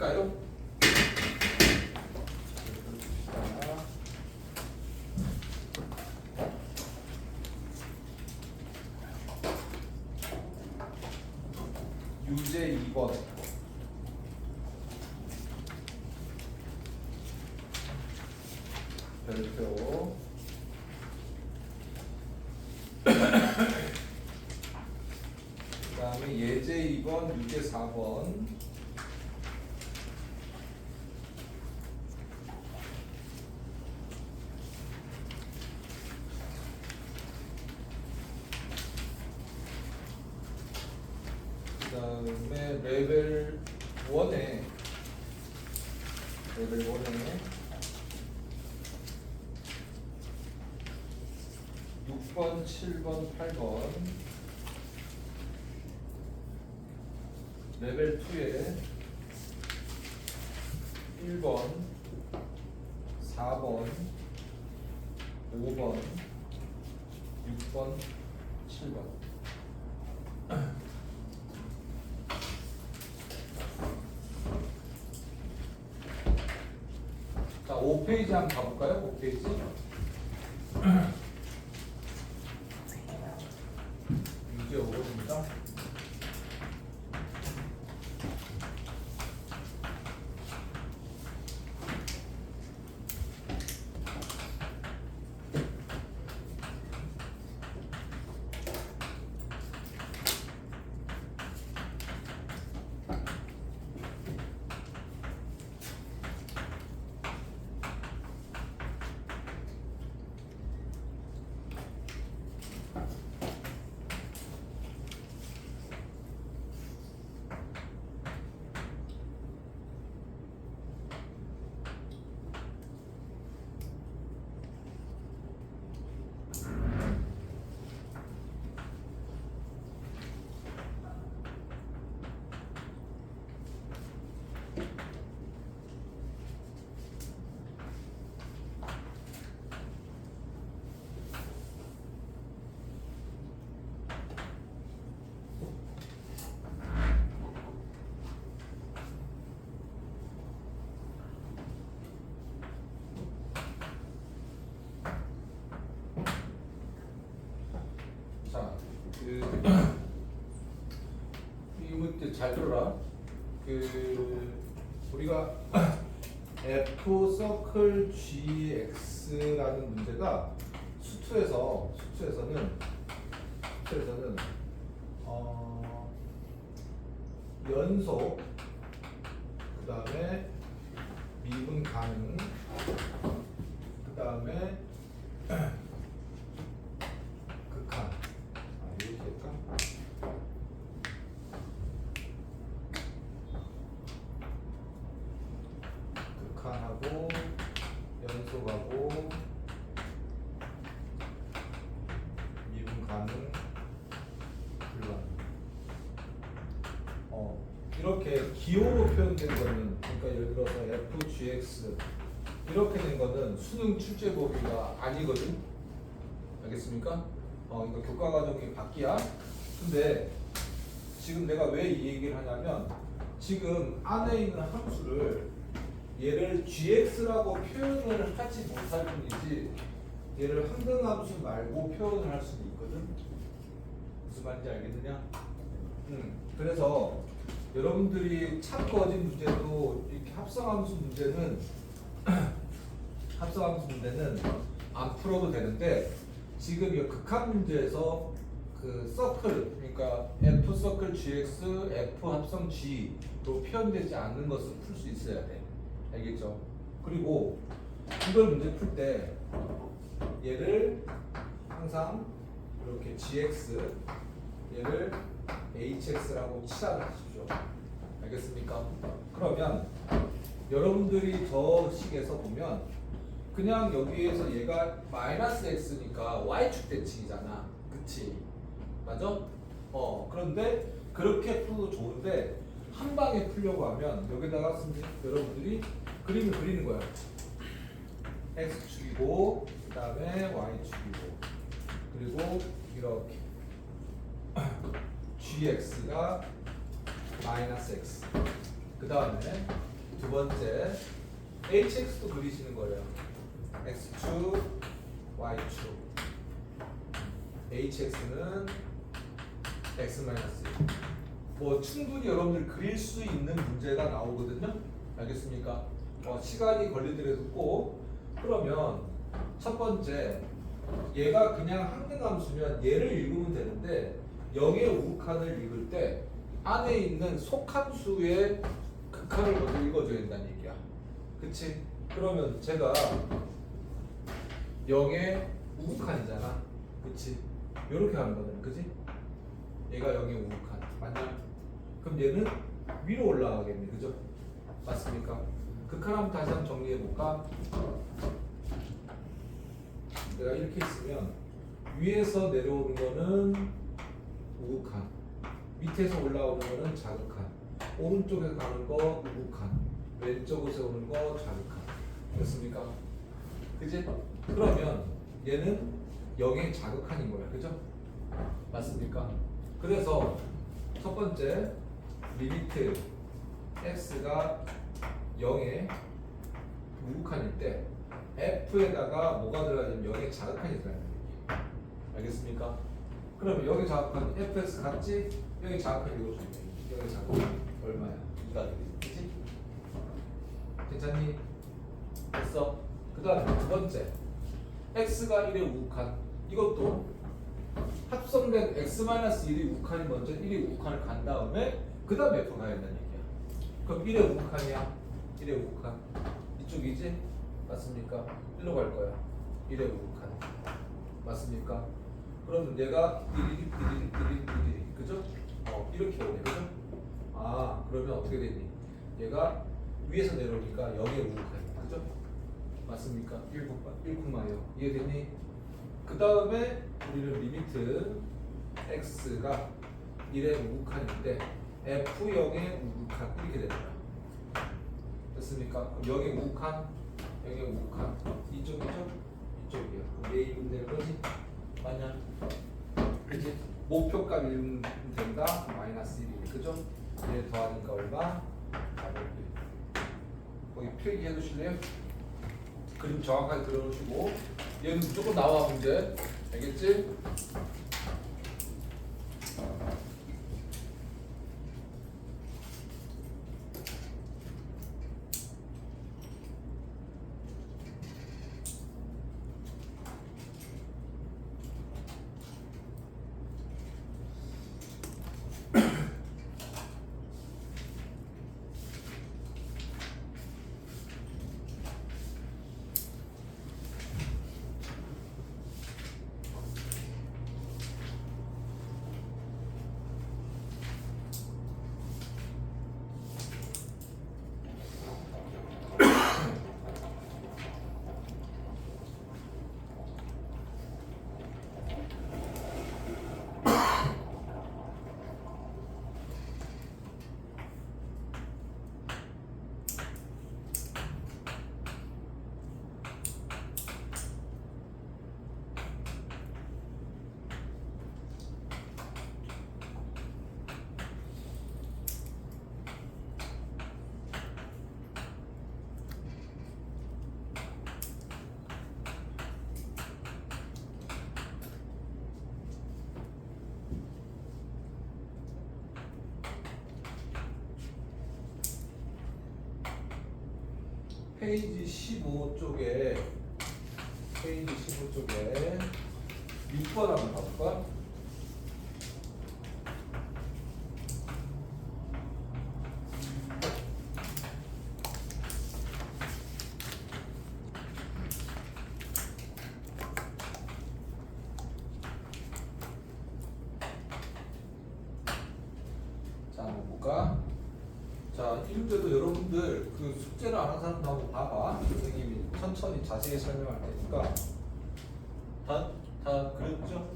풀까요? 유제 2번. 별표. 그 다음에 예제 2번, 유제 4번. 그 다음에 레벨 1에 6번, 7번, 8번. 레벨 2에 1번, 4번, 5번, 6번, 7번. 자, 5페이지 한번 가볼까요? 5페이지. 유제 5번입니다. 자, 이 문제 잘 들어라. 우리가 F 서클 GX라는 문제가 수투에서는 연속, 그 다음에 미분 가능, 그 다음에 극한. 이렇게 할까? 극한하고 연속하고 미분 가능, 불가능. 이렇게 기호로 표현된 거는, 그러니까 예를 들어서 FGX 이렇게 된 거는 수능 출제 범위가 아니거든. 알겠습니까? 이거 교과 과정이 바뀌야. 근데 지금 내가 왜 이 얘기를 하냐면, 지금 안에 있는 함수를 얘를 gx라고 표현을 하지 못할 뿐이지 얘를 항등함수 말고 표현을 할 수도 있거든. 무슨 말인지 알겠느냐? 그래서 여러분들이 참거진 문제도 이렇게 합성함수 문제는 안 풀어도 되는데, 지금 이 극한 문제에서 그 서클, 그러니까 F 서클 GX, F 합성 G로 표현되지 않는 것을 풀 수 있어야 돼. 알겠죠? 그리고 이걸 문제 풀 때 얘를 항상 이렇게 GX, 얘를 HX라고 칠하는 것이죠. 알겠습니까? 그러면 여러분들이 저 식에서 보면 그냥 여기에서 얘가 마이너스 x니까 y축 대칭이잖아. 그치? 맞아? 그런데 그렇게 풀어도 좋은데 한 방에 풀려고 하면 여기다가 여러분들이 그림을 그리는 거야. x축이고 그 다음에 y축이고 그리고 이렇게 gx가 마이너스 x, 그 다음에 두 번째 hx도 그리시는 거예요. x축, y축. hx는 x-1. 뭐 충분히 여러분들 그릴 수 있는 문제가 나오거든요. 알겠습니까? 시간이 걸리더라도 꼭. 그러면 첫 번째 얘가 그냥 항등함수면 얘를 읽으면 되는데 0의 우극한을 읽을 때 안에 있는 속함수의 극한을 먼저 읽어줘야 된다는 얘기야. 그치? 그러면 제가 0의 우극한이잖아. 그치? 요렇게 하는 거잖아. 그치? 얘가 0의 우극한. 맞냐? 그럼 얘는 위로 올라가겠네. 그죠? 맞습니까? 극한 한번 다시 한번 정리해볼까? 내가 이렇게 있으면 위에서 내려오는 거는 우극한, 밑에서 올라오는 거는 자극한, 오른쪽에서 가는 거 우극한, 왼쪽에서 오는 거 자극한. 됐습니까? 그지? 그러면 얘는 0의 자극한인 거야. 그죠? 맞습니까? 그래서 첫 번째 리미트 x가 0의 우극한일 때 f에다가 뭐가 들어가냐면 0의 자극한이 들어가는 얘기. 알겠습니까? 그러면 0의 자극한 fx 같지? 0의 자극한 이거 주면 돼. 0의 자극한 얼마야? 2가 되겠지? 괜찮니? 됐어? 그 다음에 두 번째 x가 1의 우극한. 이것도 합성된 x-1의 우극한이 먼저 1의 우극한을 간 다음에 그 다음에 f가 가야 된다는 얘기야. 그럼 1의 우극한이야. 1의 우극한 이쪽이지? 맞습니까? 1로 갈 거야. 1의 우극한 맞습니까? 그러면 내가 1 그죠? 이렇게 오네. 그죠? 아 그러면 어떻게 되니? 얘가 위에서 내려오니까 0의 우극한이야. 그죠? 맞습니까? 1,0 이해되니? 그 다음에 우리는 리미트 x가 1의 우극한인데 f0의 우극한 이렇게 되는 거야. 됐습니까? 그럼 0의 우극한, 0의 우극한 이쪽이죠? 이쪽이야. 그럼 얘 읽으면 되는 거지? 맞냐? 그렇지? 목표값 읽으면 된다? -1이네. 그죠? 얘 더하니까 얼마? 거기 필기해 두실래요? 그림 정확하게 그려놓으시고 얘는 무조건 나와 문제. 알겠지? 페이지 15쪽에 6번 한번 봐볼까? 자, 한번 볼까? 자, 이 문제도 여러분들 그 숙제를 안 한 사람도 한번 봐봐. 선생님이 천천히 자세히 설명할 테니까. 다 그랬죠?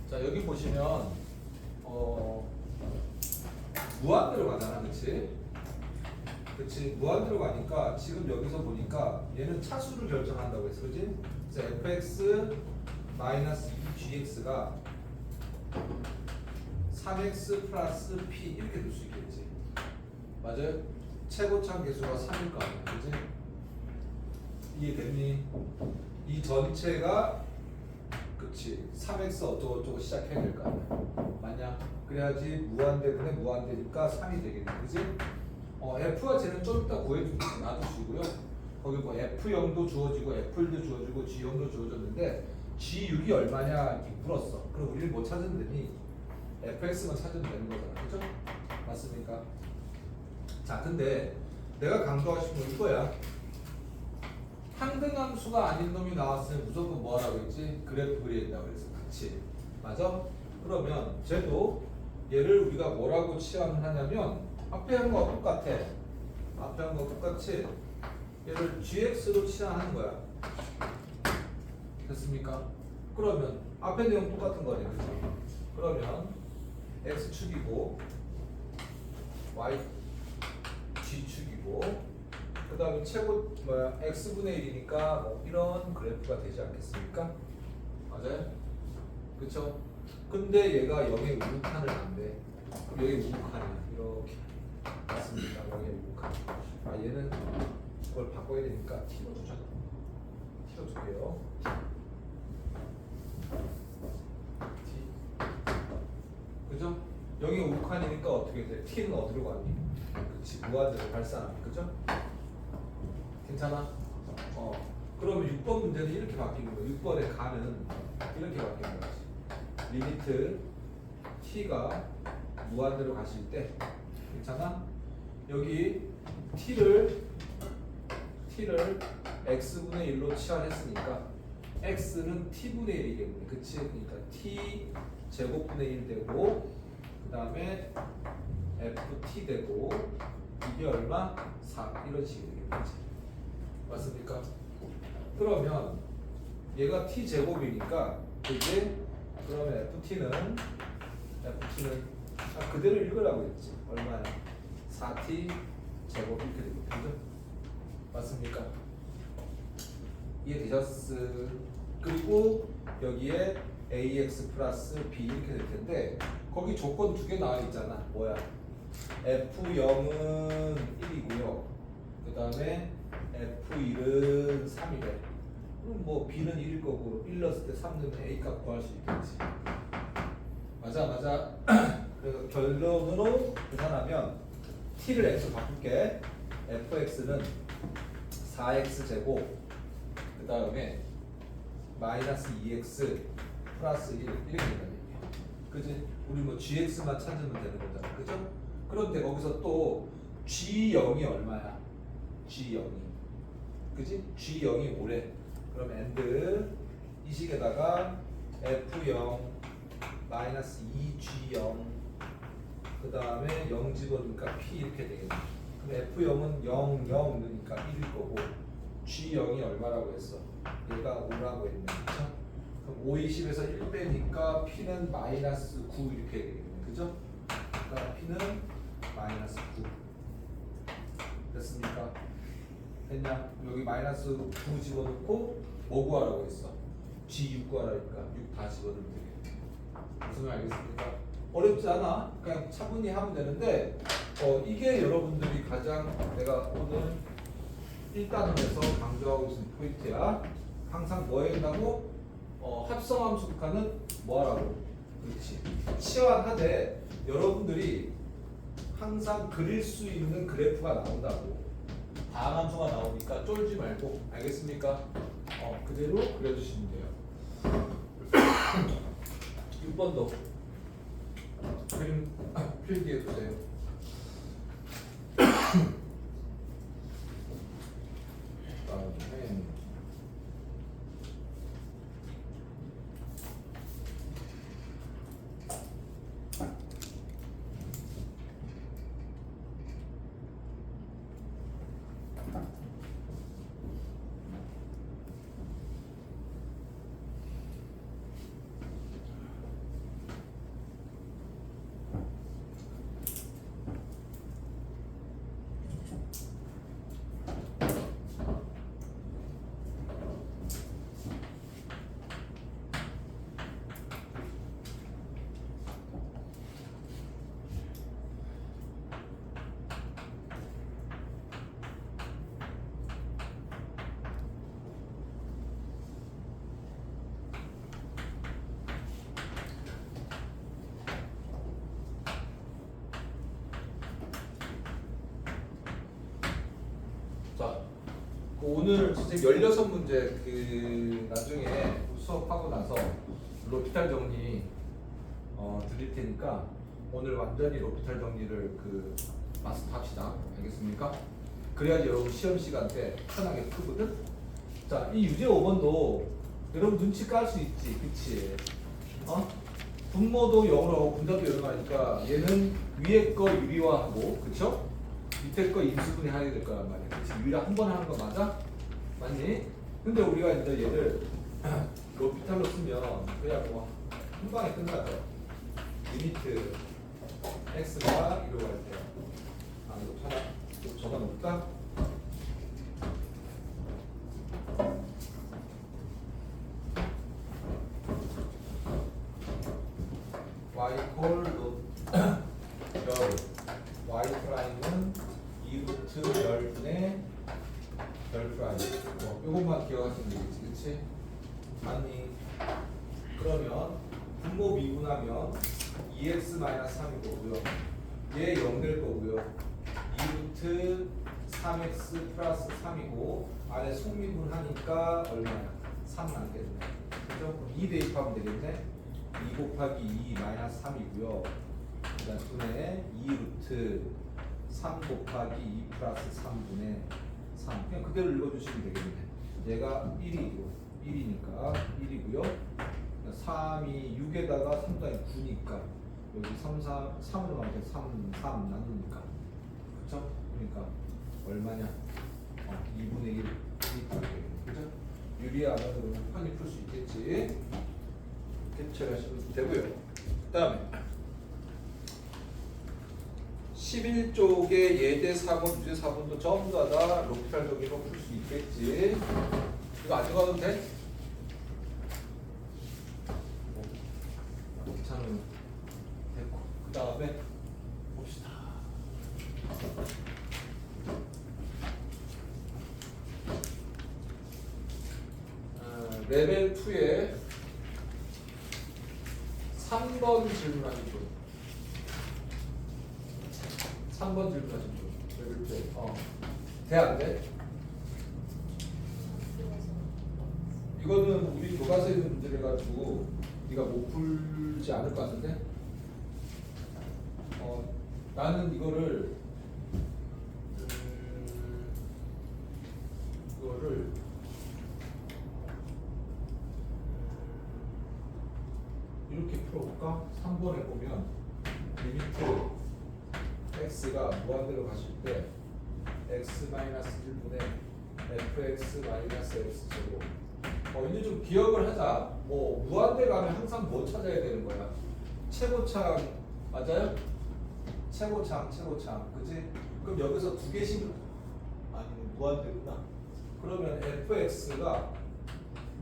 자, 여기 보시면 무한대로 가잖아, 그치? 그치? 무한대로 가니까 지금 여기서 보니까 얘는 차수를 결정한다고 했어, 그치? 그래서 fx 마이너스 2gx가 3x 플러스 p 이렇게 둘 수 있겠지. 맞아요? 최고참 계수가 3일 거 아니야, 그지? 이해됐니? 이 전체가 그치 3x 어쩌고저쩌고 시작해야 될 거 아니야. 맞냐? 그래야지 무한대분의 무한대니까 3이 되겠네, 그지? F와 G는 좀 이따 놔두시고요. 거기 뭐 F0도 주어지고 F1도 주어지고 G0도 주어졌는데 G6이 얼마냐 이렇게 물었어. 그럼 우리는 뭐 찾으면 되니? fx만 찾으면 되는 거잖아, 그죠? 맞습니까? 자, 근데 내가 강조하고 싶은 건 이거야. 항등함수가 아닌 놈이 나왔으면 무조건 뭐 하라고 했지? 그래프 그려야 된다고 그랬어. 그치? 맞아? 그러면 쟤도 얘를 우리가 뭐라고 치환을 하냐면 앞에 한 거 똑같아. 앞에 한 거 똑같이 얘를 gx로 치환하는 거야. 됐습니까? 그러면 앞에 내용 똑같은 거네, 그치? 그러면 x축이고 y g축이고 그 다음에 최고 x분의 1이니까 뭐 이런 그래프가 되지 않겠습니까? 맞아요? 그쵸? 근데 얘가 0의 우극한을 안돼. 그럼 여기 우극한이야. 이렇게 맞습니까? 0의 우극한. 아, 얘는 그걸 바꿔야 되니까 t로 두자. t로 둘게요. 그죠? 0이 우극한이니까 어떻게 돼? t는 어디로 가니? 그치, 무한대로 발산하니, 그죠? 괜찮아? 그러면 6번 문제는 이렇게 바뀌는 거야. 6번에 가는 이렇게 바뀌는 거지. 리미트 t가 무한대로 가실 때, 괜찮아? 여기 t를 x분의 1로 치환했으니까 x는 t분의 1이겠네. 그치? 그러니까 t 제곱분의 1 되고 그 다음에 ft 되고 이게 얼마? 4 이런 식이 되겠지. 맞습니까? 그러면 얘가 t 제곱이니까 그게 그러면 ft는 그대로 읽으라고 했지. 얼마야? 4t 제곱 이렇게 되겠죠. 맞습니까? 이해되셨어? 그리고 여기에 ax 플러스 b 이렇게 될 텐데 거기 조건 두 개 나와 있잖아. 뭐야? f0은 1이고요. 그 다음에 f1은 3이래. 그럼 뭐 b는 1일 거고 1 넣었을 때 3 넣으면 a 값 구할 수 있겠지. 맞아. 그래서 결론으로 계산하면 t를 x로 바꿀게. fx는 4x 제곱 그 다음에 마이너스 2x 플러스 1 이렇게 된다는 얘기야. 그지? 우리 뭐 gx만 찾으면 되는 거잖아. 그죠? 그런데 거기서 또 g0이 얼마야? g0이 그지? g0이 뭐래? 그럼 and 이 식에다가 f0 마이너스 2g0 그 다음에 0 집어넣으니까 p 이렇게 되겠네. 그럼 f0은 0, 0 넣으니까 1일 거고 g0이 얼마라고 했어? 얘가 5라고 했네. 그쵸? 그럼 5, 20에서 1 빼니까 p는 마이너스 9 이렇게 되겠네. 그죠? 그러니까 p는 마이너스 9 됐습니까? 됐냐? 여기 마이너스 9 집어넣고 뭐 구하라고 했어? G6 구하라니까 6 다 집어넣으면 되겠네. 무슨 말 알겠습니까? 어렵지 않아. 그냥 차분히 하면 되는데 이게 여러분들이 가장 내가 오늘 1단원에서 강조하고 있는 포인트야. 항상 뭐 해야 된다고? 합성함수 극한은 뭐 하라고? 그렇지. 치환하되 여러분들이 항상 그릴 수 있는 그래프가 나온다고. 다함함수가 나오니까 쫄지 말고 알겠습니까? 그대로 그려주시면 돼요. 6번도 그림 필기해 주세요. 그다음에 오늘 선생님 16문제 그 나중에 수업하고 나서 로피탈 정리 드릴 테니까 오늘 완전히 로피탈 정리를 그 마스터합시다. 알겠습니까? 그래야지 여러분 시험 시간 때 편하게 풀거든. 자, 이 유제 5번도 여러분 눈치 깔 수 있지, 그치? 분모도 0으로 하고 분자도 0으로 하니까 얘는 위에 거 유리화하고, 그쵸? 밑에 거 인수분해 해야 될 거란 말이야. 그치? 유리화 한 번 하는 거 맞아? 맞니? 근데 우리가 이제 얘를 로피탈로 쓰면 그냥 뭐 한 방에 끝나죠. 리미트 x가 1로 갈 때. 이거 하나 좀 적어 놓을까? y 콜 열 y 프라임은 2루트 열분의 열 프라임. 요것만 기억하시면 되겠지, 그치? 아니 그러면 분모 미분하면 2x-3이 거고요. 얘 0 될 거고요. 2루트 3x 플러스 3이고 안에 속미분하니까 얼마야? 3 남겠네. 그죠? 그럼 2 대입하면 되겠네. 2 곱하기 2 마이너스 3이고요. 그 다음 분의 2루트 3 곱하기 2 플러스 3분의 3. 그냥 그대로 읽어주시면 되겠네. 얘가 1이니까 1이고요. 3이 6에다가 3 더하기 9니까 여기 3으로 나오면 3 나누니까. 그쵸? 그러니까 얼마냐? 2분의 1 되겠네. 그죠? 유리하면 그러면 편히 풀 수 있겠지. 캡처하시면 되고요. 그 다음에 11쪽에 예제 4번, 유제 4번도 전부 다 로피탈 정리로 풀 수 있겠지. 이거 안 들어가도 돼? 귀찮으면 됐고. 그 다음에 봅시다. 레벨 2에 3번 질문하신 분. 3번 질문하신 분. 레벨 2에. 돼, 안 돼? 이거는 우리 교과서에 있는 문제를 가지고 네가 못 풀지 않을 것 같은데? 나는 이거를 이렇게 풀어볼까? 3번에 보면 리미트 x가 무한대로 가실 때 x-1분의 fx-x제곱. 이제 좀 기억을 하자. 뭐 무한대 가면 항상 뭐 찾아야 되는 거야? 최고창 맞아요? 최고창, 그지? 그럼 여기서 두 개씩 아니면 무한대구나. 그러면 fx가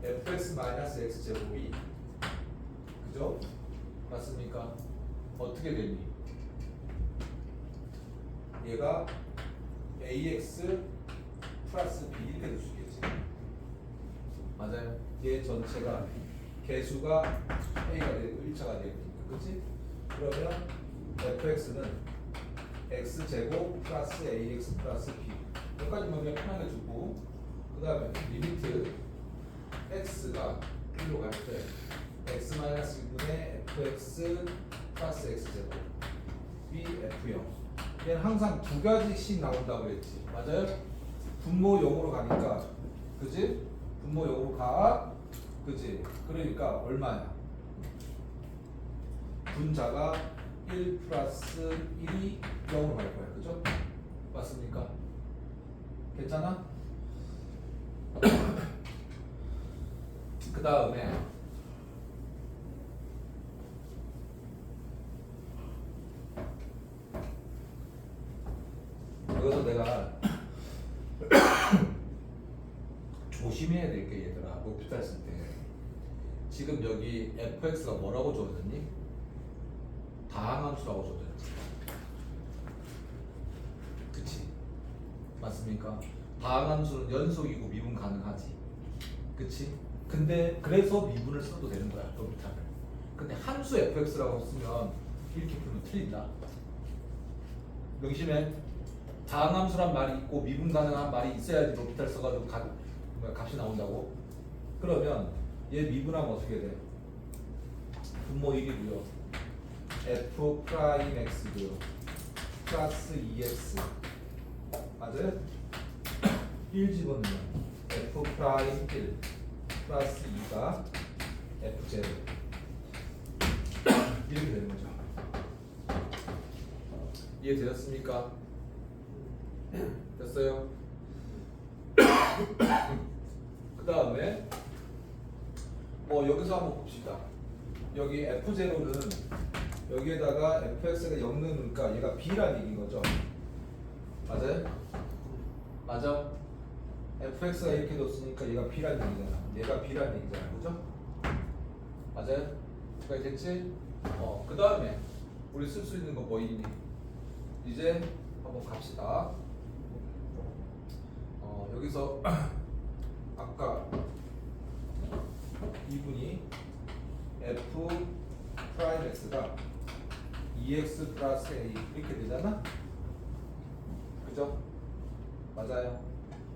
fx-x 제곱이 그죠? 맞습니까? 어떻게 되니? 얘가 ax 플러스 b 이렇게 될 수 있겠지. 맞아요. 얘 전체가 개수가 a가 되고 1차가 되니까, 그렇지? 그러면 fx는 x제곱 플러스 ax 플러스 b 여기까지만 그냥 편하게 주고, 그 다음에 리미트 x가 1로 갈 때 x-1분의 fx 플러스 x제곱 b f0. 얘는 항상 두 가지씩 나온다고 그랬지. 맞아요? 분모 0으로 가니까, 그지? 분모 0으로 가, 그지? 그러니까 얼마냐? 분자가 1 플러스 1이 0으로 갈 거야. 그죠? 맞습니까? 괜찮아? 그 다음에 여기서 내가 조심해야 될 게 얘들아, 로피탈 쓸 때 지금 여기 fx가 뭐라고 줘졌니? 다항함수라고 줘졌지. 그치? 맞습니까? 다항함수는 연속이고 미분 가능하지. 그치? 근데 그래서 미분을 써도 되는 거야, 로피탈을. 근데 함수 fx라고 쓰면 이렇게 풀면 틀린다. 명심해. 다항함수란 말이 있고 미분 가능한 말이 있어야지 로피탈 써가지고 값이 나온다고. 그러면 얘 미분하면 어떻게 돼? 분모 1이고요. f 프라임 x고요. 플러스 2x 맞아요? 1 집어넣으면 f 프라임 1 플러스 2가 f 제로 이렇게 되는 거죠. 이해되셨습니까? 됐어요? 그 다음에 뭐 여기서 한번 봅시다. 여기 f0는 여기에다가 fx가 0 넣으니까 얘가 b란 얘기인 거죠. 맞아요? 맞아? fx가 이렇게 뒀으니까 얘가 b란 얘기잖아. 얘가 b란 얘기잖아. 그죠? 맞아요? 그게 됐지? 그 다음에 우리 쓸 수 있는 거 뭐 있니? 이제 한번 갑시다. 여기서 아까 이분이 f 프라임 x가 2x 플러스 a 이렇게 되잖아? 그죠? 맞아요.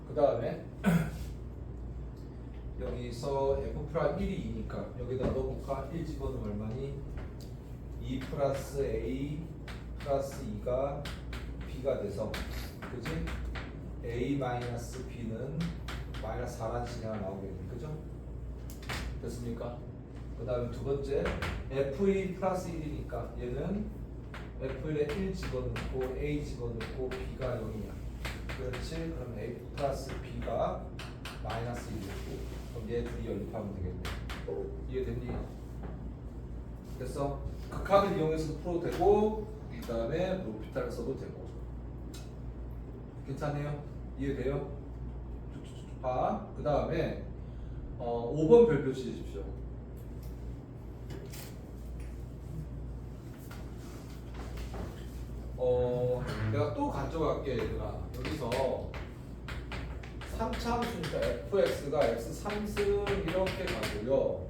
그 다음에 여기서 f 프라임 1이 2니까 여기다 넣어볼까? 1 집어넣으면 얼마니? 2 플러스 a 플러스 2가 b가 돼서 그지? a 마이너스 b는 마이너스 4라는 식이 나오겠네. 그죠? 됐습니까? 그 다음에 두 번째 f2 플러스 1이니까 얘는 f1에 1 집어넣고 a 집어넣고 b가 0이냐. 그렇지? 그럼 a 플러스 b가 마이너스 1이고 그럼 얘 둘이 연립하면 되겠네. 이해됐니? 됐어? 극한을 이용해서도 풀어도 되고 그 다음에 로피탈을 써도 되고 괜찮아요? 이해돼요? 봐. 그 다음에 5번 별표 치십시오. 내가 또 가져갈게 얘들아. 여기서 3차 함수니까 fx가 x 3승 이렇게 가고요.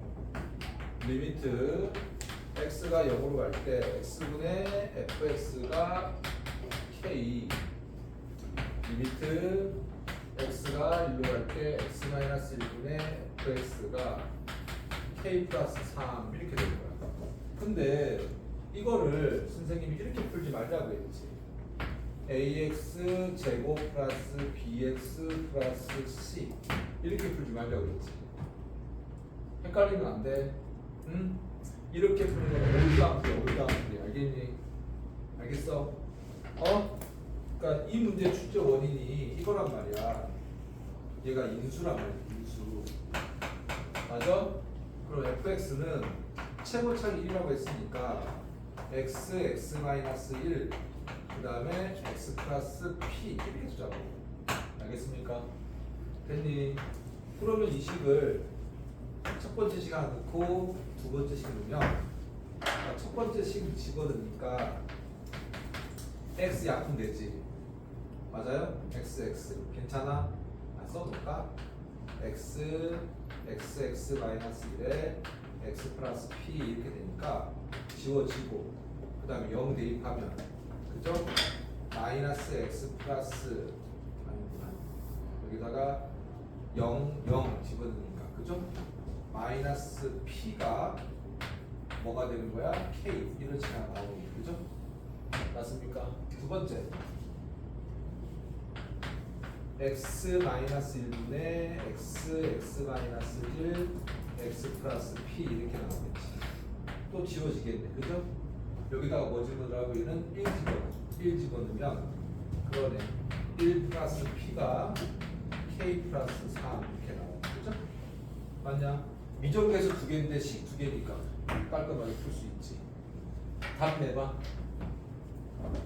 리미트 x가 0으로 갈 때 x분의 fx가 k 리미트 x가 1로 갈 때 x-1분의 fx가 k 플러스 3 이렇게 되는 거야. 근데 이거를 선생님이 이렇게 풀지 말라고 했지. ax 제곱 플러스 bx 플러스 c 이렇게 풀지 말라고 했지. 헷갈리면 안 돼. 응? 이렇게 푸는 건 올다운풀이 알겠니? 알겠어? 그러니까 이 문제 출제 원인이 이거란 말이야. 얘가 인수란 말이야. 인수. 맞아? 그럼 fx는 최고차기 1이라고 했으니까 x, x-1 그 다음에 x 플러스 p 이렇게 두자고. 알겠습니까? 됐니? 그러면 이 식을 첫 번째 식 하나 넣고 두 번째 식 넣으면 첫 번째 식 집어넣으니까 x 약분 되지. 맞아요? x 괜찮아? 써볼까? x 1에 x 플러스 p 이렇게 되니까 지워지고 그 다음에 0 대입하면 그죠? 마이너스 x 플러스 아니구나 여기다가 0 집어넣으니까 그죠? 마이너스 p가 뭐가 되는 거야? k 이런 식으로 나오니 그죠? 맞습니까? 두 번째 x-1분의 x-1 x 플러스 p 이렇게 나오겠지. 또 지워지겠네. 그죠? 여기다가 뭐 집어넣으라고 얘는 1 집어넣으면 그러네. 1 플러스 p가 k 플러스 3 이렇게 나와. 그죠? 맞냐? 미적계수 두 개인데 식 두 개니까 깔끔하게 풀 수 있지. 답 내봐.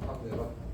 답 내봐.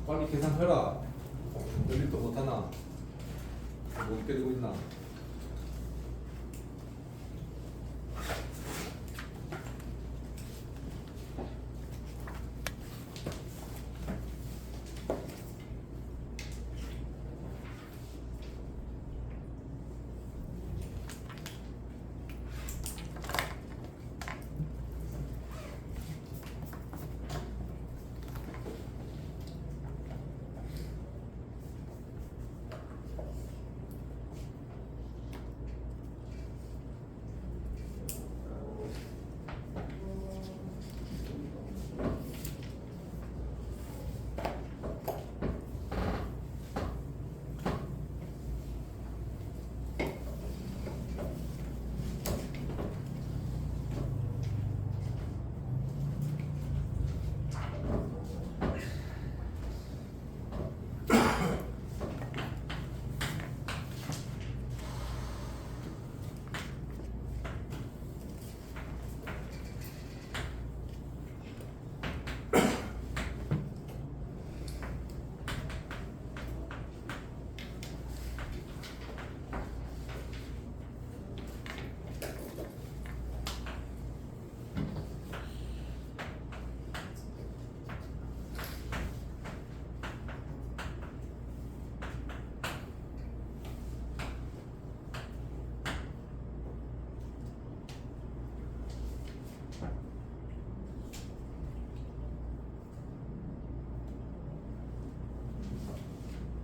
빨리 계산해라. 열립도 못하나? 못 때리고 있나?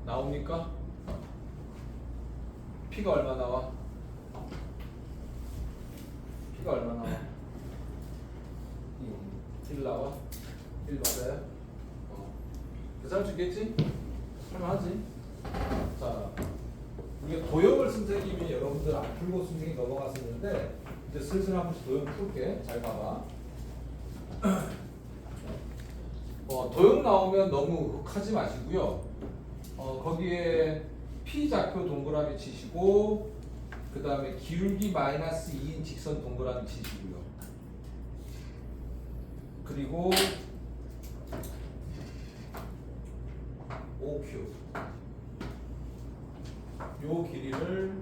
나옵니까? P가 얼마 나와? P가 얼마 나와? 1 나와? 1 맞아요? 계산할 수 있겠지? 할만하지? 자, 우리가 도형을 쓴 책임이 여러분들 안 풀고 순생이 넘어갔었는데 이제 슬슬 한 번씩 도형 풀게. 잘 봐봐. 도형 나오면 너무 욱하지 마시고요. 거기에 P 좌표 동그라미 치시고 그 다음에 기울기 마이너스 2인 직선 동그라미 치시고요. 그리고 OQ 요 길이를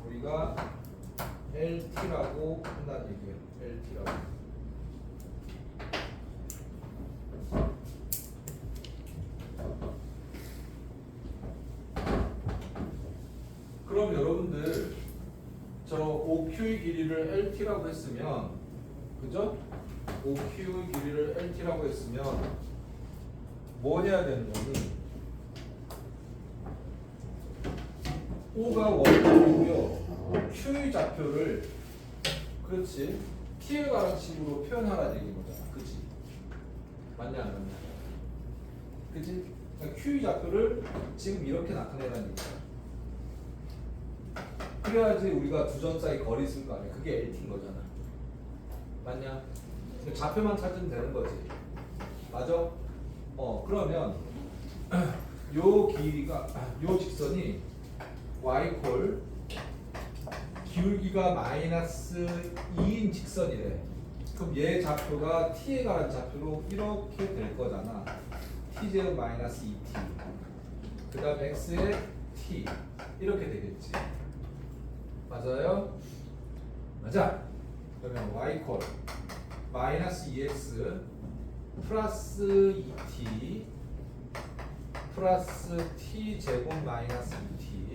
우리가 LT라고 한다는 얘기예요. LT라고. 그럼 여러분들 저 OQ의 길이를 LT라고 했으면, 그죠? OQ의 길이를 LT라고 했으면 뭐 해야 되는 거니? O가 원점이고요. Q의 좌표를, 그렇지, T에 관한 식으로 표현하라는 얘기인 거잖아. 그치? 맞냐 안 맞냐? 그치? 그러니까 Q의 좌표를 지금 이렇게 나타내라는 얘기야. 그래야지 우리가 두 점 사이 거리 쓸 거 아니야. 그게 LT인 거잖아. 맞냐? 좌표만 찾으면 되는 거지. 맞아? 그러면 요 길이가, 요 직선이 y콜 기울기가 마이너스 2인 직선이래. 그럼 얘 좌표가 t에 관한 좌표로 이렇게 될 거잖아. t제곱 마이너스 2t 그 다음 x에 t 이렇게 되겠지. 맞아요? 맞아. 그러면 y콜 마이너스 2x 플러스 2t 플러스 t 제곱 마이너스 2t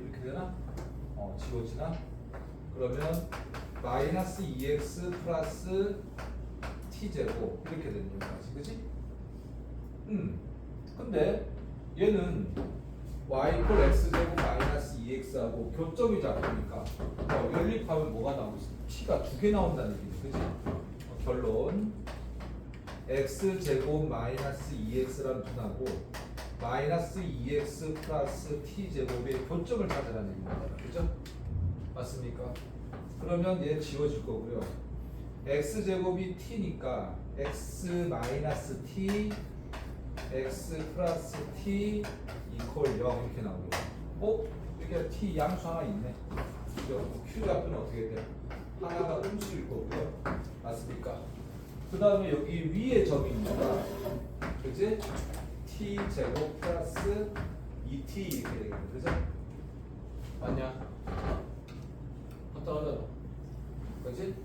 이렇게 되나? 지워지나? 그러면 마이너스 2x 플러스 t 제곱 이렇게 되는 거지, 그치? 근데 얘는 y콜 x제곱 마이너스 2x하고 교점이 잡히니까 연립하면 뭐가 나오고 있어? t가 두 개 나온다는 얘기지, 그치? 결론 x제곱 마이너스 2x라는 분하고 마이너스 2x 플러스 t제곱의 교점을 찾으라는 얘기입니다. 그죠? 맞습니까? 그러면 얘 지워질 거고요. x제곱이 t니까 x 마이너스 t x 플러스 t 이퀄 0 이렇게 나오고요. 여기 t 양수 하나 있네. 그죠? q 좌표는 어떻게 돼? 하나가 음수일 거고요. 맞습니까? 그 다음에 여기 위에 점이 있니까, 그치? t 제곱 플러스 2t 이렇게 되겠네. 그죠? 맞냐? 어떠하다 그지?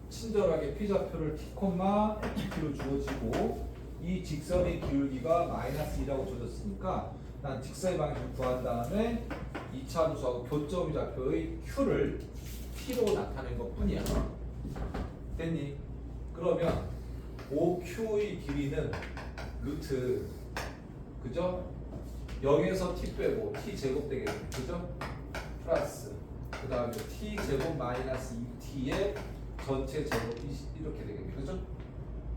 친절하게 피좌표를 t, t로 주어지고 이 직선의 기울기가 마이너스 2라고 줘졌으니까 난 직선의 방향을 구한 다음에 2차 함수하고 교점 좌표의 q를 t로 나타낸 것 뿐이야. 됐니? 그러면 OQ의 길이는 루트 그죠? 0에서 t 빼고 t 제곱 되겠네. 그죠? 플러스 그 다음에 t 제곱 마이너스 2t의 전체 제곱이 이렇게 되겠네. 그죠?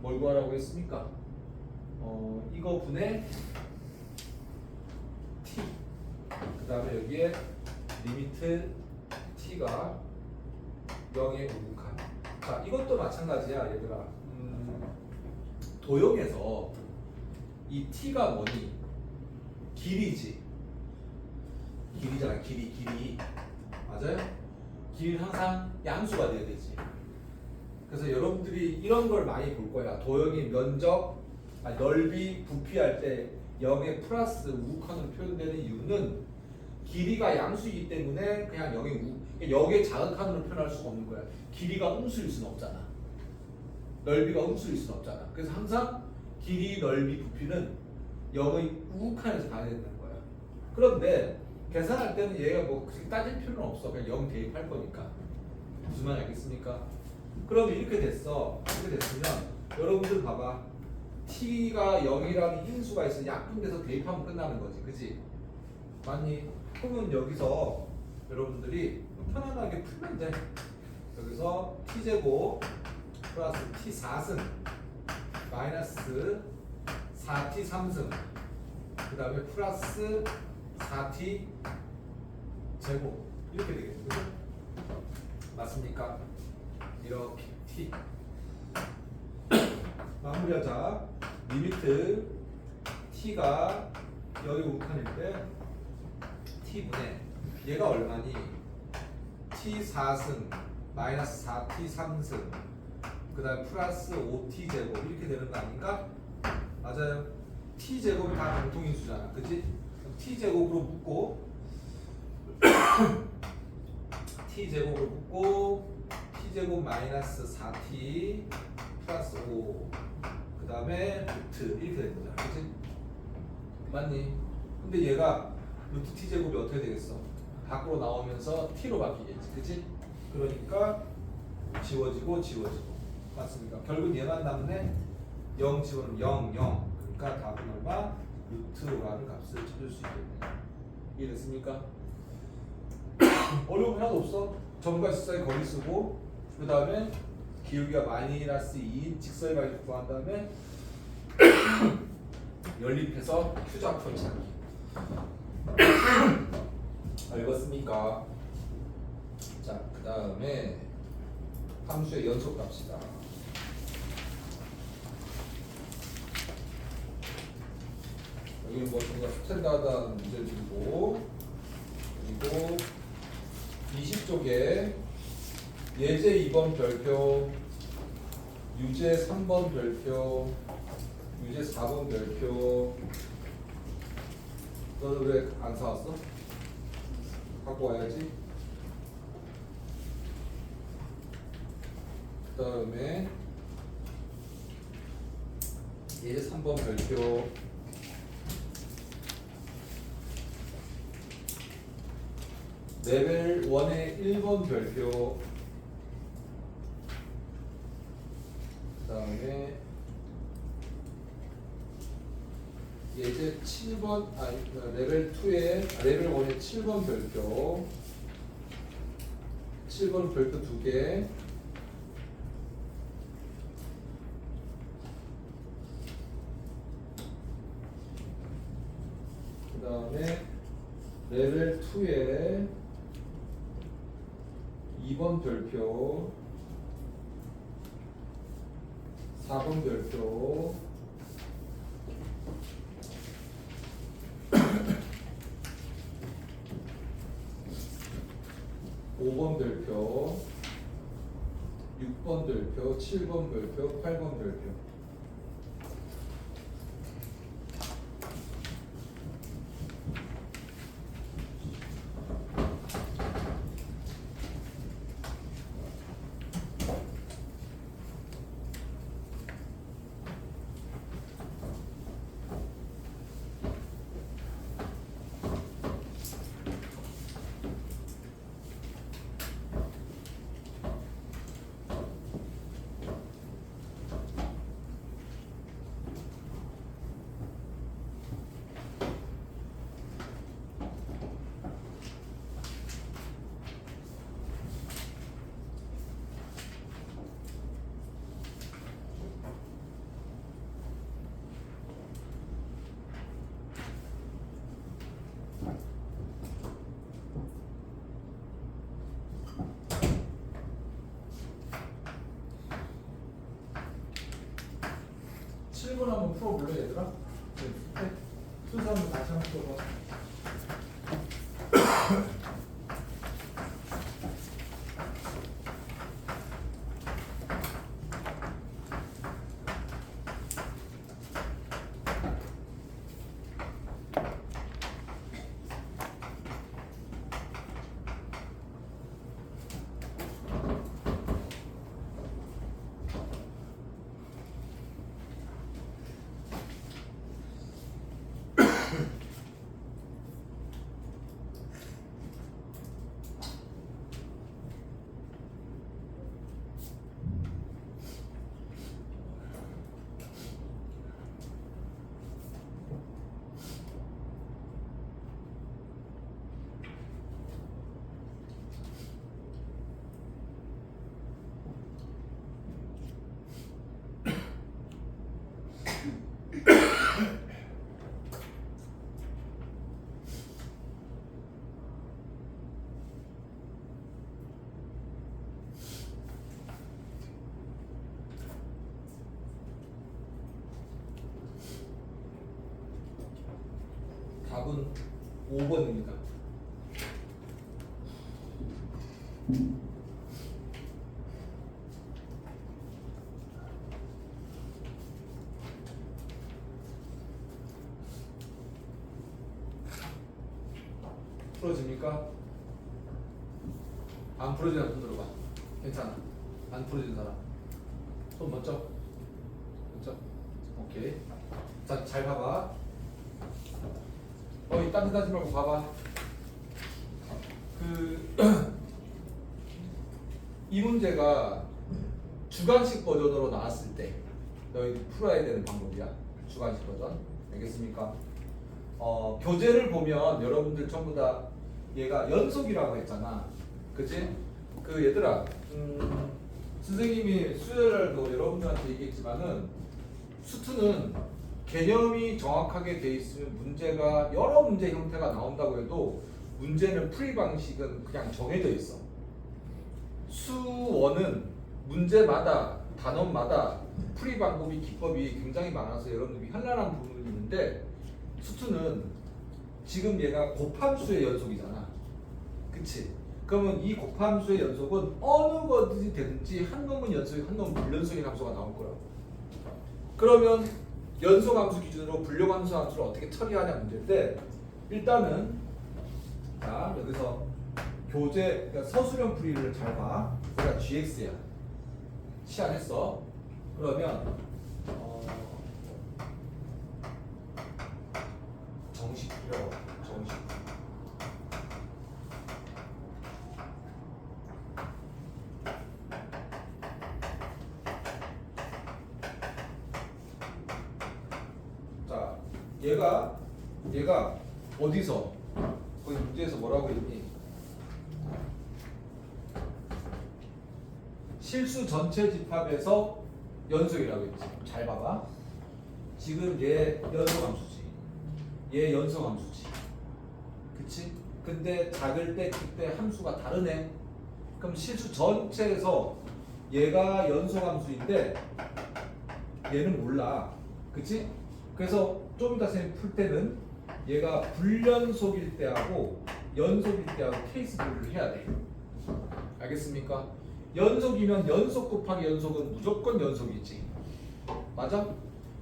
뭘 구하라고 했습니까? 이거 분의 t 그 다음에 여기에 리미트 t가 0에 우극한. 자, 이것도 마찬가지야 얘들아. 도형에서 이 t가 뭐니? 길이지. 길이잖아. 길이 맞아요? 길이는 항상 양수가 돼야 되지. 그래서 여러분들이 이런 걸 많이 볼 거야. 도형의 면적, 넓이, 부피할 때 0의 플러스 우극한으로 표현되는 이유는 길이가 양수이기 때문에 그냥 0의 자극한으로 표현할 수가 없는 거야. 길이가 음수일 수는 없잖아. 넓이가 음수일 수는 없잖아. 그래서 항상 길이, 넓이, 부피는 0의 우극한에서 가야 된다는 거야. 그런데 계산할 때는 얘가 뭐 그렇게 따질 필요는 없어. 그냥 0 대입할 거니까. 무슨 말인지 알겠습니까? 그럼 이렇게 됐어. 이렇게 됐으면 여러분들 봐봐. t가 0이라는 인수가 있어. 약분돼서 대입하면 끝나는 거지. 그지? 맞니? 그러면 여기서 여러분들이 편안하게 풀면 돼. 여기서 t제곱 플러스 t 4승 마이너스 4t 3승 그 다음에 플러스 4t 제곱 이렇게 되겠죠. 그죠? 맞습니까? 이렇게 t 마무리하자. 리미트 t가 여기 우극한일 때 t분의 얘가 얼마니? t 4승 마이너스 4t 3승 그 다음에 플러스 5t 제곱 이렇게 되는 거 아닌가? 맞아요. t 제곱이 다 공통인수잖아. 그치? t 제곱으로 묶고 t 제곱으로 묶고 t 제곱 마이너스 4t 플러스 5 그 다음에 루트 이렇게 되는 거잖아. 그치? 맞니? 근데 얘가 루트 t 제곱이 어떻게 되겠어? 밖으로 나오면서 t로 바뀌겠지. 그치? 그러니까 지워지고 맞습니까? 결국 얘만 남네. 0 집어넣으면 0, 0 그러니까 답은 얼마? 루트 5라는 값을 찾을 수 있겠네. 이해됐습니까? 어려움 하나도 없어. 점과 직사의 거리 쓰고 그 다음에 기울기가 마이너스 2인 직선의 방향을 구한 다음에 연립해서 Q좌표 찾기. 읽었습니까? 자, 그 다음에 함수의 연속 갑시다. 여기 뭐 우리가 스탠다드한 문제를 주고 그리고 20쪽에 예제 2번 별표, 유제 3번 별표, 유제 4번 별표. 너는 왜 안 사왔어? 갖고 와야지. 그 다음에 예제 3번 별표, 레벨 1의 1번 별표, 그 다음에 예제 7번, 레벨 2의 레벨 1의 7번 별표, 7번 별표 2개, 그 다음에 레벨 2의 2번 별표, 4번 별표, 5번 별표, 6번 별표, 7번 별표, 8번 별표. 수원 한번 풀어볼래 얘들아? 네. 순서 한번 다시 한번 풀어봐. 답은 5번입니다. 풀어집니까? 안 풀어지는 사람 손 들어봐. 괜찮아. 안 풀어지는 사람 손 먼저. 먼저. 오케이. 자, 잘 봐봐. 딴 데 하지 말고 봐봐. 이 문제가 주관식 버전으로 나왔을 때 너희들 풀어야 되는 방법이야. 주관식 버전. 알겠습니까? 교재를 보면 여러분들 전부 다 얘가 연속이라고 했잖아. 그치? 얘들아, 선생님이 수요일날도 여러분들한테 얘기했지만은 수투는 개념이 정확하게 돼 있으면 문제가 여러 문제 형태가 나온다고 해도 문제는 풀이 방식은 그냥 정해져 있어. 수원은 문제마다 단원마다 풀이 방법이 기법이 굉장히 많아서 여러분들이 현란한 부분이 있는데 수투는 지금 얘가 곱함수의 연속이잖아. 그치? 그러면 이 곱함수의 연속은 어느 것이 되든지 한 놈은 연속이 한 놈은 불연속인 함수가 나올 거라고. 그러면 연속함수 기준으로 불연함수 함수를 어떻게 처리하냐 문제인데 일단은 자 여기서 교재 그러니까 서술형 풀이를 잘 봐. 우리가 gx야. 시안했어. 그러면 정식 풀어. 정식. 자, 얘가 어디서 거기 문제에서 뭐라고 했니? 실수 전체 집합에서 연속이라고 했지. 잘 봐봐. 지금 얘 연속함수지. 얘 연속함수지. 그치? 근데 작을 때, 클 때 함수가 다르네. 그럼 실수 전체에서 얘가 연속함수인데 얘는 몰라. 그치? 그래서 좀 이따 선생님 풀 때는 얘가 불연속일 때하고 연속일 때하고 케이스 분류를 해야 돼. 알겠습니까? 연속이면 연속 곱하기 연속은 무조건 연속이지. 맞아?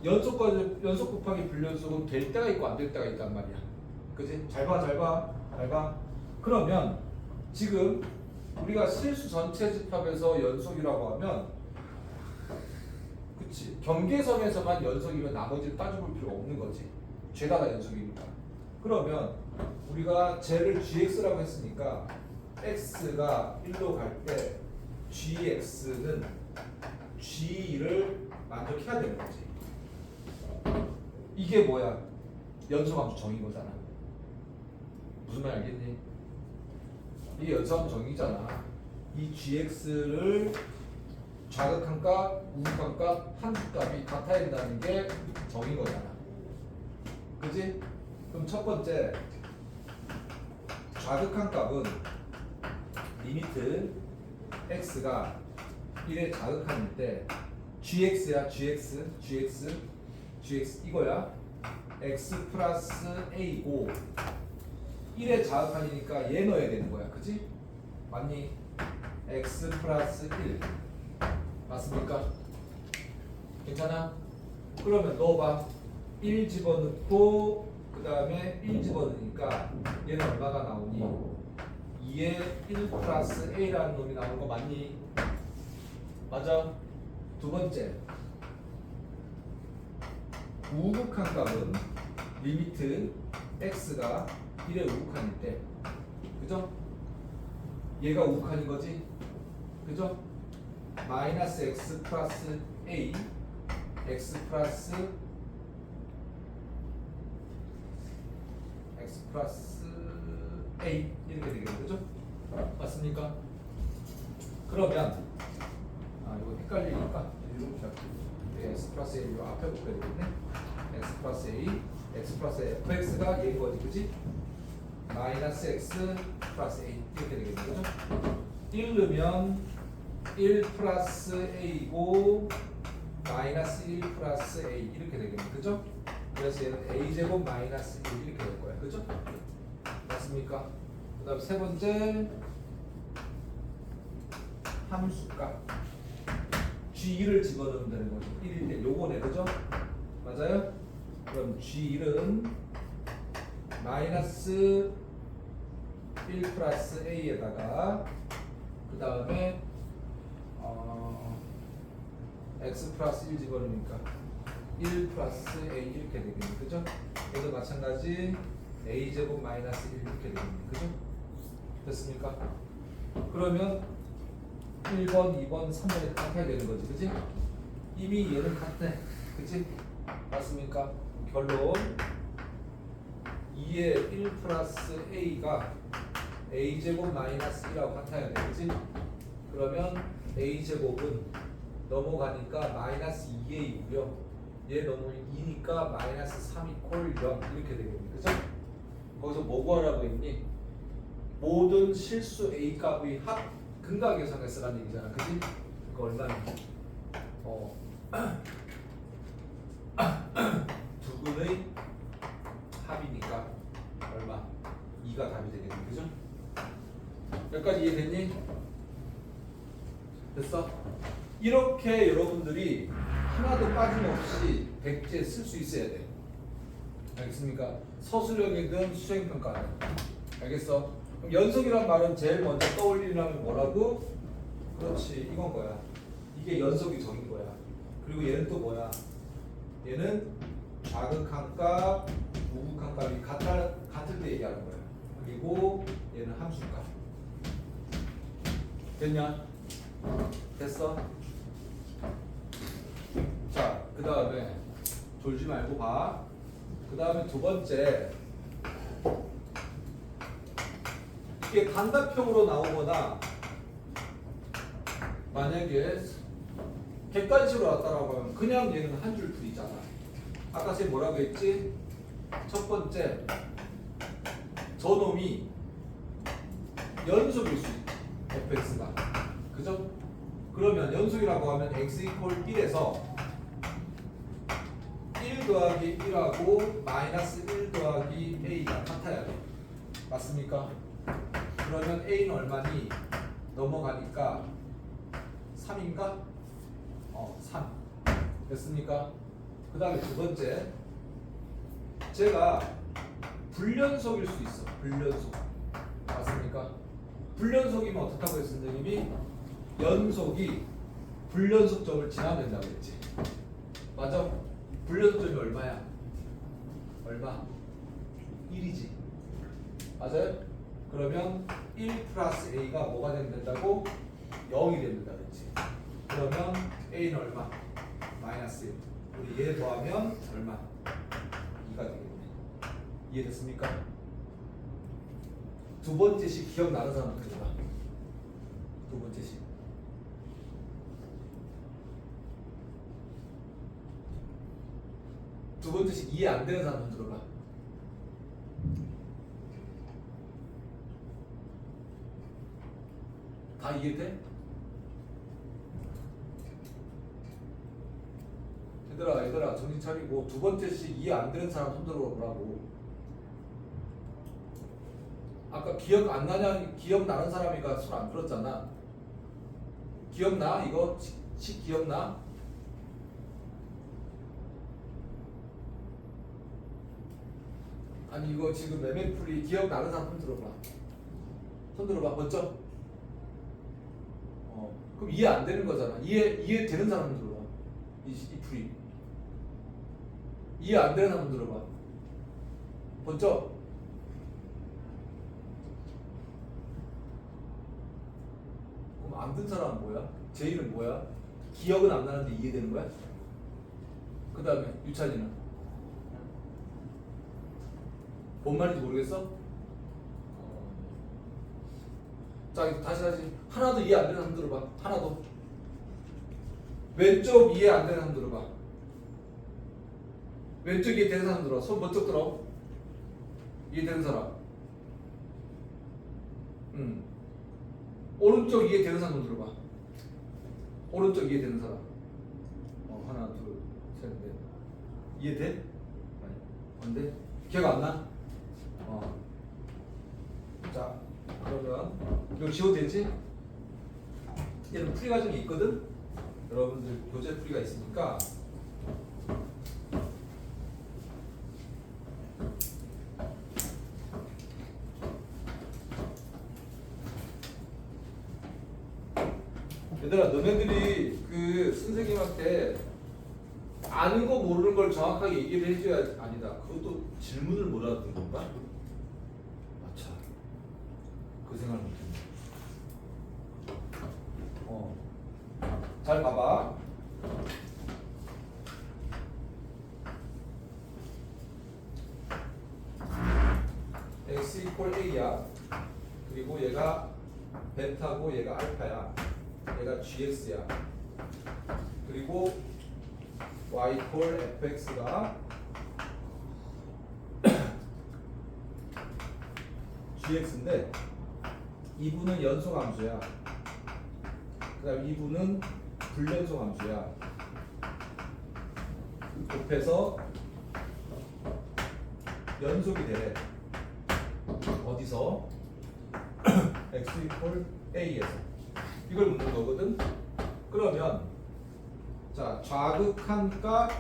연속 곱하기 불연속은 될 때가 있고 안 될 때가 있단 말이야. 그치? 잘 봐, 잘 봐, 잘 봐. 그러면 지금 우리가 실수 전체 집합에서 연속이라고 하면 그치? 경계선에서만 연속이면 나머지를 따져볼 필요가 없는 거지. 죄다 다 연속이니까. 그러면 우리가 쟤를 gx라고 했으니까 x가 1로 갈 때 gx는 g를 만족해야 되는 거지. 이게 뭐야? 연속함수 정의인 거잖아. 무슨 말 알겠니? 이게 연속함수 정의잖아. 이 gx를 좌극한 값, 우극한 값, 함수값이 같아야 된다는 게 정의인 거잖아. 그지? 그럼 첫 번째 좌극한 값은 리미트 x가 1에 자극함일 때 gx야. gx gx 이거야. x 플러스 a고 1의 자극한이니까 얘 넣어야 되는 거야. 그지? 맞니? x 플러스 1 맞습니까? 괜찮아? 그러면 넣어봐. 1 집어넣고 그 다음에 1 집어넣으니까 얘는 얼마가 나오니? 2에 1 플러스 a라는 놈이 나오는 거 맞니? 맞아? 두 번째 우극한 값은 리미트 x가 1의 우극한일 때 그죠? 얘가 우극한인 거지? 그죠? 마이너스 x 플러스 a x 플러스 a 이렇게 되겠네. 그죠? 맞습니까? 그러면 이거 헷갈리니까 이렇게 할게요. x 플러스 a 요 앞에 붙여야 되겠네. x 플러스 a x 플러스 fx가 얘인 거지. 그지? 마이너스 x 플러스 a 이렇게 되겠네. 그죠? 1 넣으면 1 플러스 a고 마이너스 1 플러스 a 이렇게 되겠네. 그죠? 그래서 얘는 a제곱 마이너스 1 이렇게 될 거야. 그죠? 맞습니까? 그 다음 세 번째 함수값 G1을 집어넣으면 되는 거죠. 1일 때 요거네. 그죠? 맞아요? 그럼 G1은 마이너스 1 플러스 a에다가 그 다음에 x 플러스 1 집어넣으니까 1 플러스 a 이렇게 되겠네. 그죠? 얘도 마찬가지 a제곱 마이너스 1 이렇게 되겠네. 그죠? 됐습니까? 그러면 1번, 2번, 3번이 같아야 되는 거지. 그지? 이미 얘는 같네. 그지? 맞습니까? 결론 2의 1 플러스 a가 a제곱 마이너스 1하고 같아야 돼. 그지? 그러면 a제곱은 넘어가니까 마이너스 2a이고요. 얘 넘으면 2니까 마이너스 3 이퀄 0 이렇게 되겠네. 그죠? 거기서 뭐 구하라고 했니? 모든 실수 a 값의 합 근각계산을 쓰라는 얘기잖아. 그지? 그거 얼마니? 두 근의 합이니까 얼마? 2가 답이 되겠네. 그죠? 여기까지 이해됐니? 됐어? 이렇게 여러분들이 하나도 빠짐없이 백지에 쓸 수 있어야 돼. 알겠습니까? 서술형이든 수행평가든. 알겠어? 그럼 연속이란 말은 제일 먼저 떠올리려면 뭐라고? 그렇지, 이건 거야. 이게 연속이 적인 거야. 그리고 얘는 또 뭐야? 얘는 자극한 값, 우극한 값이 같을 때 얘기하는 거야. 그리고 얘는 함수값. 됐냐? 됐어? 자, 그 다음에 졸지 말고 봐. 그 다음에 두 번째, 이게 단답형으로 나오거나 만약에 객관식으로 왔다라고 하면 그냥 얘는 한 줄 풀이잖아. 아까 쌤 뭐라고 했지? 첫 번째, 저놈이 연속일 수 있지. fx가. 그죠? 그러면 연속이라고 하면 x 이퀄 1에서 1 더하기 1하고 마이너스 1 더하기 a가 같아야 돼. 맞습니까? 그러면 a는 얼마니? 넘어가니까 3인가? 3. 됐습니까? 그 다음에 두 번째, 제가 불연속일 수 있어. 불연속. 맞습니까? 불연속이면 어떻다고 했어, 선생님이? 연속이 불연속점을 지나면 된다고 했지. 맞아? 불연속점이 얼마야? 얼마? 1이지. 맞아요? 그러면 1 플러스 a가 뭐가 되면 된다고? 0이 되면 된다고 했지. 그러면 a는 얼마? 마이너스 1. 우리 얘 더하면 얼마? 2가 되겠네. 이해됐습니까? 두 번째 식 기억나는 사람은 그려봐. 두 번째 식. 두 번째 식 이해 안 되는 사람은 들어봐. 다 이해돼? 얘들아 정신 차리고 두 번째씩 이해 안 되는 사람 손들어 보라고. 아까 기억 안 나냐? 기억나는 사람이가 손 안 들었잖아. 기억나? 이거 식 기억나? 아니 이거 지금 MF풀이 기억나는 사람 손 들어봐. 손 들어봐 먼저. 그럼 이해 안 되는 거잖아. 이해 되는 사람 손 들어봐. 이 풀이 이해 안 되는 사람 손 들어봐. 먼저. 그럼 안 든 사람은 뭐야? 제 이름 뭐야? 기억은 안 나는데 이해되는 거야? 그 다음에 유찬이는 뭔 말인지 모르겠어? 자 다시 하나도 이해 안 되는 사람 들어봐. 하나도 왼쪽 이해 안 되는 사람 들어봐. 왼쪽 이해 되는 사람 들어. 손 번쩍 들어. 이해되는 사람. 오른쪽 이해 되는 사람 들어봐. 오른쪽 이해 되는 사람. 하나 둘 셋 넷. 이해돼? 아니 안 돼? 기억 안 나? 자 그러면 이거 지워되지? 얘는 풀이 과정이 있거든? 여러분들 교재 풀이가 있으니까 얘들아 너네들이 그 선생님한테 아는 거 모르는 걸 정확하게 얘기를 해줘야 아니다. 그것도 질문을 못 알아듣는 건가? 아차 그 생각을 못했네. 잘 봐봐. x equal a야. 그리고 얘가 베타고 얘가 알파야. 얘가 gx야. 그리고 y equal fx가 gx인데 2부는 연속 함수야. 그 다음 2부는 불연속 함수야. 곱해서 연속이 돼. 어디서? x equal a에서. 이걸 묻는 거거든. 그러면 자 좌극한값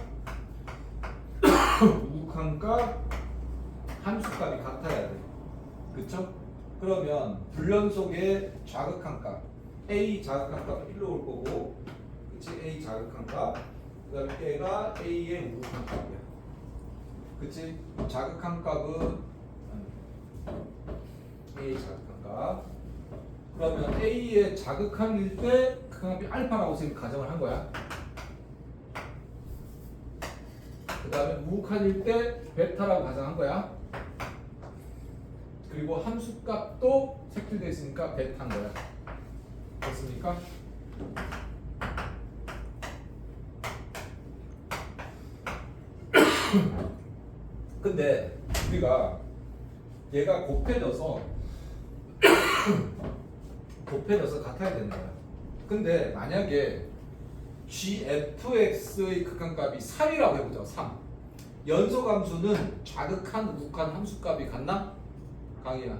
우극한값 함수값이 같아야 돼. 그쵸? 그러면 불연속의 좌극한값 a 자극한값은 1로 올 거고, 그치? a 자극한값 그 다음에 얘가 a의 우극한값이야. 그치? 자극한값은 a 자극한값. 그러면 a의 자극한일 때 그 값이 알파라고 선생님이 가정을 한 거야. 그 다음에 우극한일 때 베타라고 가정한 거야. 그리고 함수값도 색칠되어 있으니까 베타인 거야. 됐습니까? 근데 우리가 얘가 곱해져서 같아야 되는 거야. 근데 만약에 gfx의 극한값이 3이라고 해보자. 3. 연속함수는 좌극한 우극한 함수값이 같나? 강희야,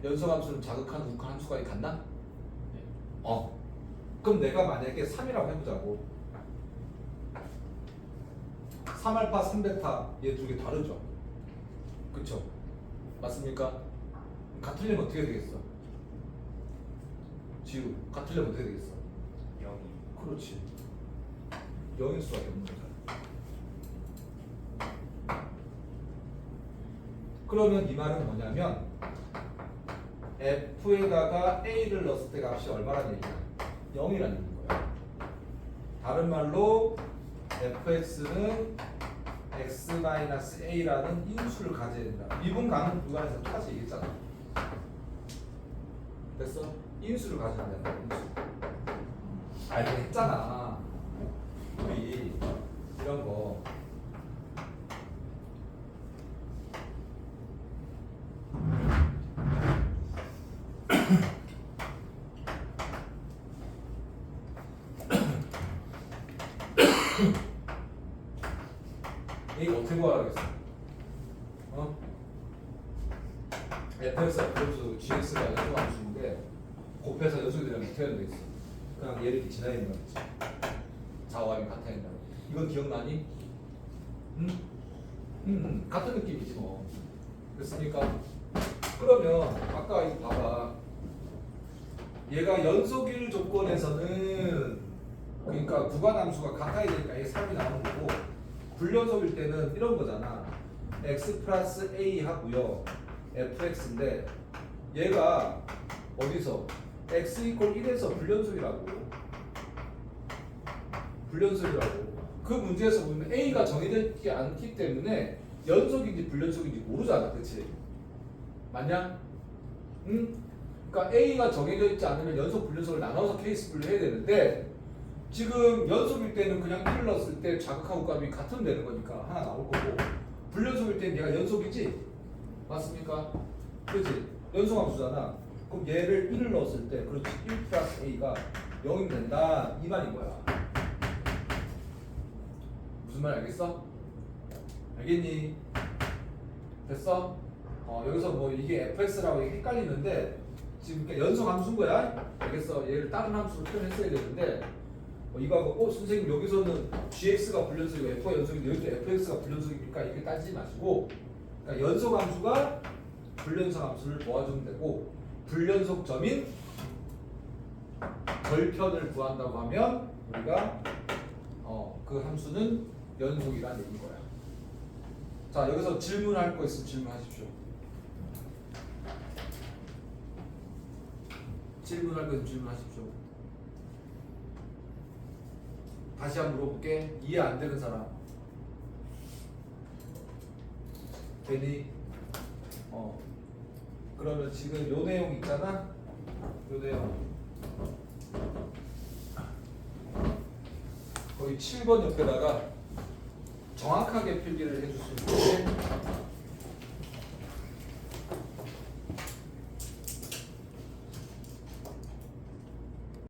연속함수는 좌극한 우극한 함수값이 같나? 그럼 내가 만약에 3이라고 해보자고. 3알파 3베타 얘 두 개 다르죠? 그쵸? 맞습니까? 같으려면 어떻게 되겠어? 지우 같으려면 어떻게 되겠어? 0이. 그렇지. 0일 수밖에 없는 거잖아. 그러면 이 말은 뭐냐면 f에다가 a를 넣었을 때 값이 얼마란 얘기야? 0이라는 거야. 다른 말로 fx는 x-a라는 인수를 가져야 된다. 미분가능 구간에서 똑같이 얘기했잖아. 됐어? 인수를 가져야 된다. 인수. 알고 했잖아. 우리 이런 거. 어떻게 구하라겠어? 어? fx가 플러스 gx가 연소함수인데 곱해서 연속이 되면 어떻게 하는 돼 있어? 그냥 얘를 이렇게 지나야 된다고 했지. 좌우함이 같아야 된다고. 이건 기억나니? 같은 느낌이지 뭐. 됐습니까? 그러면 아까 이거 봐봐. 얘가 연속일 조건에서는 그러니까 구간함수가 같아야 되니까 이게 3이 나오는 거고 불연속일 때는 이런 거잖아. x 플러스 a 하고요. fx인데 얘가 어디서 x 이퀄 1에서 불연속이라고. 불연속이라고. 그 문제에서 보면 a가 정해졌지 않기 때문에 연속인지 불연속인지 모르잖아. 그치? 맞냐? 응? 그러니까 a가 정해져 있지 않으면 연속 불연속을 나눠서 케이스 분류해야 되는데 지금 연속일 때는 그냥 1을 넣었을 때 자극하고 값이 같으면 되는 거니까 하나 나올 거고 불연속일 때는 얘가 연속이지? 맞습니까? 그렇지? 연속함수잖아. 그럼 얘를 1을 넣었을 때 그렇지 1 플러스 a가 0이면 된다 이 말인 거야. 무슨 말 알겠어? 알겠니? 됐어? 여기서 뭐 이게 fx라고 헷갈리는데 지금 연속 함수인 거야? 알겠어? 얘를 다른 함수로 표현했어야 되는데 이거하고 선생님 여기서는 gx가 불연속이고 f가 연속인데 여기도 fx가 불연속이니까 이렇게 따지지 마시고 그러니까 연속 함수가 불연속 함수를 모아주면 되고 불연속점인 절편을 구한다고 하면 우리가 그 함수는 연속이라는 얘기인 거야. 자 여기서 질문할 거 있으면 질문하십시오. 질문할 거 있으면 질문하십시오. 다시 한번 물어볼게. 이해 안 되는 사람. 되니? 그러면 지금 요 내용 있잖아? 요 내용. 거기 7번 옆에다가 정확하게 필기를 해줄 수 있는데